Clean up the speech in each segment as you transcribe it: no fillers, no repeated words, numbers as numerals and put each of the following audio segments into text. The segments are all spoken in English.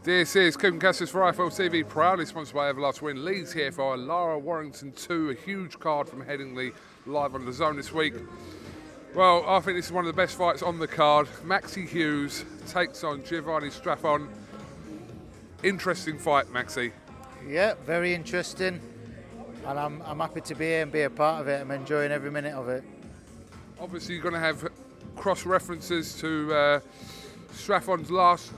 This is KUGAN CASSIUS for IFL TV, proudly sponsored by Everlast Win. Leeds here for our Lara Warrington 2, a huge card from Headingley, live on the Zone this week. Well, I think this is one of the best fights on the card. Maxi Hughes takes on Straffon. Interesting fight, Maxi. Yeah, very interesting, and I'm happy to be here and be a part of it. I'm enjoying every minute of it. Obviously, you're going to have cross-references to Straffon's last.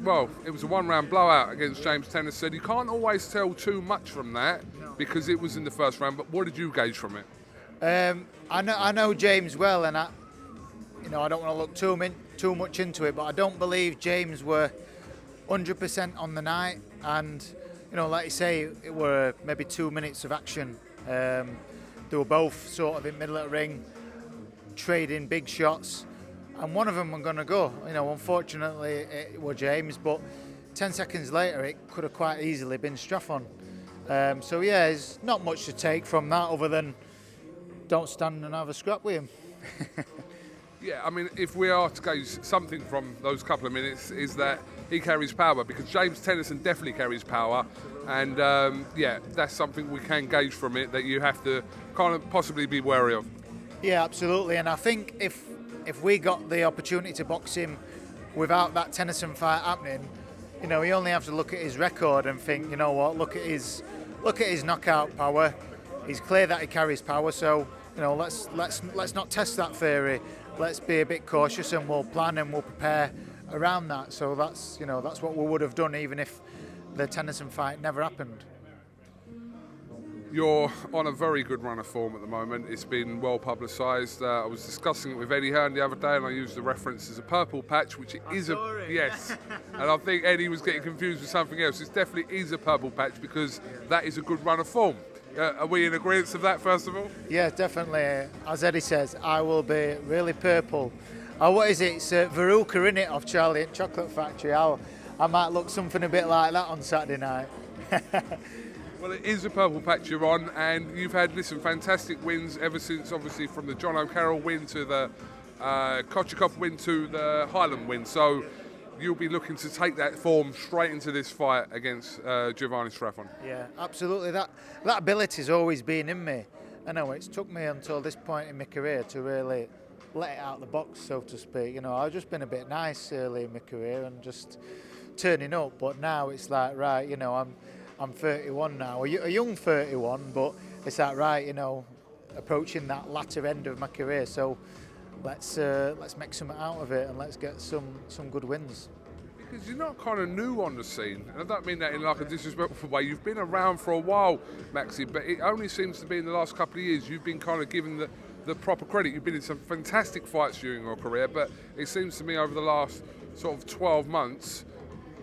Well, it was a one-round blowout against James Tennyson. You can't always tell too much from that because it was in the first round. But what did you gauge from it? I know James well, and I don't want to look too much into it, but I don't believe James were 100% on the night. And like you say, it were maybe 2 minutes of action. They were both sort of in middle of the ring, trading big shots. And one of them were going to go. Unfortunately, it was James, but 10 seconds later, it could have quite easily been Straffon. So yeah, there's not much to take from that other than don't stand and have a scrap with him. Yeah, I mean, if we are to gauge something from those couple of minutes, is that he carries power, because James Tennyson definitely carries power, and yeah, that's something we can gauge from it that you have to kind of possibly be wary of. Yeah, absolutely, and I think if we got the opportunity to box him without that Tennyson fight happening, you only have to look at his record and think, you know what, look at his knockout power. He's clear that he carries power, so let's not test that theory. Let's be a bit cautious, and we'll plan and we'll prepare around that. So that's what we would have done even if the Tennyson fight never happened. You're on a very good run of form at the moment. It's been well publicised. I was discussing it with Eddie Hearn the other day, and I used the reference as a purple patch, which it is a yes. And I think Eddie was getting confused with something else. It definitely is a purple patch because that is a good run of form. Are we in agreement of that, first of all? Yeah, definitely. As Eddie says, I will be really purple. What is it? It's Veruca, innit, of Charlie and Chocolate Factory. I might look something a bit like that on Saturday night. Well, it is a purple patch you're on, and you've had, fantastic wins ever since, obviously, from the John O'Carroll win to the Kochikov win to the Highland win. So you'll be looking to take that form straight into this fight against Straffon. Yeah, absolutely. That ability's always been in me. I know it's took me until this point in my career to really let it out of the box, so to speak. I've just been a bit nice early in my career and just turning up, but now it's like, right, I'm 31 now, a young 31, but it's like, right, approaching that latter end of my career. So let's make something out of it and let's get some good wins. Because you're not kind of new on the scene, and I don't mean that in like a disrespectful way. You've been around for a while, Maxi, but it only seems to be in the last couple of years you've been kind of given the proper credit. You've been in some fantastic fights during your career, but it seems to me over the last sort of 12 months,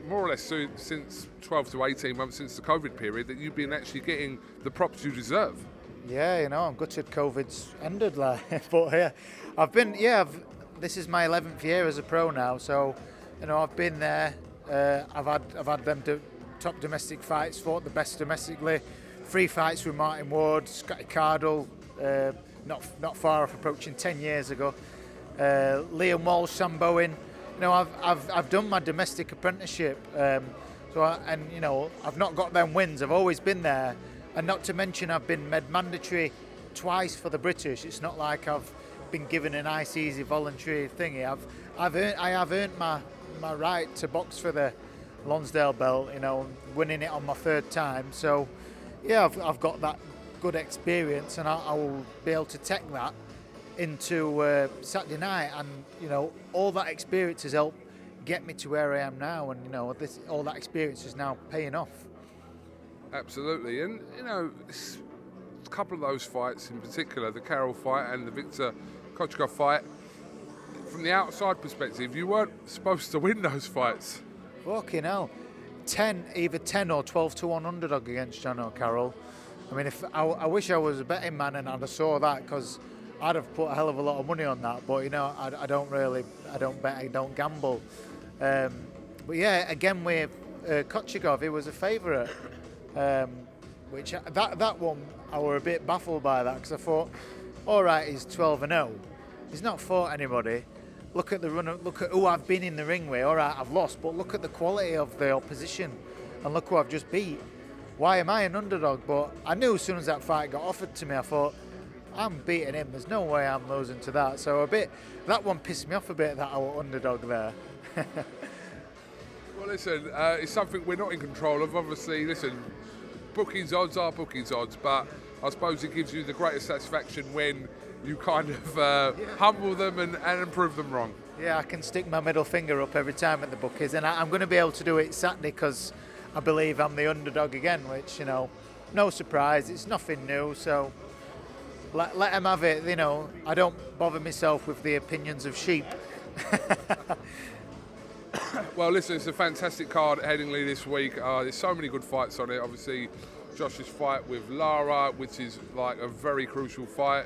more or less since 12 to 18 months since the COVID period, that you've been actually getting the props you deserve. Yeah, I'm gutted COVID's ended, but yeah, this is my 11th year as a pro now, so I've been there. I've had them top domestic fights, fought the best domestically, 3 fights with Martin Ward, Scotty Cardle, not far off approaching 10 years ago. Liam Walsh, Sam Bowen. I've done my domestic apprenticeship, I've not got them wins. I've always been there, and not to mention I've been made mandatory twice for the British. It's not like I've been given a nice, easy, voluntary thingy. I have earned my right to box for the Lonsdale belt. Winning it on my 3rd time. So yeah, I've got that good experience, and I will be able to take that into Saturday night, and all that experience has helped get me to where I am now, and all that experience is now paying off. Absolutely, and a couple of those fights in particular, the Carroll fight and the Victor Kochikov fight, from the outside perspective, you weren't supposed to win those fights. Fucking hell, either 10 or 12 to 1 underdog against John O'Carroll. I mean, I wish I was a betting man and I'd have saw that, because I'd have put a hell of a lot of money on that, but I don't bet, I don't gamble. But yeah, again with Kochikov, he was a favourite, which that one I were a bit baffled by that, because I thought, all right, he's 12-0, he's not fought anybody, look at the run, look at who I've been in the ring with. All right, I've lost, but look at the quality of the opposition, and look who I've just beat. Why am I an underdog? But I knew as soon as that fight got offered to me, I thought, I'm beating him. There's no way I'm losing to that. So that one pissed me off a bit, that I was underdog there. Well, listen, it's something we're not in control of. Obviously, listen, bookies odds are bookies odds, but I suppose it gives you the greatest satisfaction when you kind of humble them and prove them wrong. Yeah, I can stick my middle finger up every time at the bookies, and I'm going to be able to do it Saturday because I believe I'm the underdog again, which, you know, no surprise, it's nothing new, so let them have it, you know. I don't bother myself with the opinions of sheep. Well, listen, it's a fantastic card at Headingley this week. There's so many good fights on it. Obviously, Josh's fight with Lara, which is like a very crucial fight.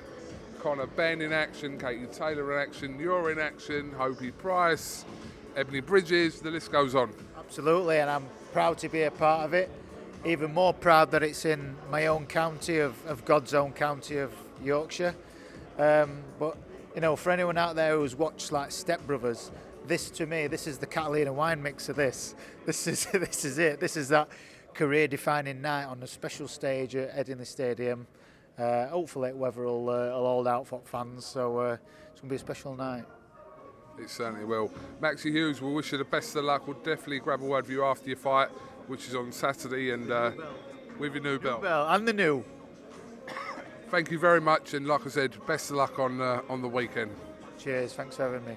Conor Benn in action, Katie Taylor in action, you're in action, Hopi Price, Ebony Bridges, the list goes on. Absolutely, and I'm proud to be a part of it. Even more proud that it's in my own county of God's own county of Yorkshire. But, you know, for anyone out there who's watched like Step Brothers, this to me, this is the Catalina wine mix of this. This is it. This is that career-defining night on a special stage at Headingley Stadium. Hopefully weather will hold out for fans, so it's going to be a special night. It certainly will. Maxi Hughes, we'll wish you the best of luck. We'll definitely grab a word with you after your fight, which is on Saturday, and with your new belt. And the new. Thank you very much, and like I said, best of luck on the weekend. Cheers, thanks for having me.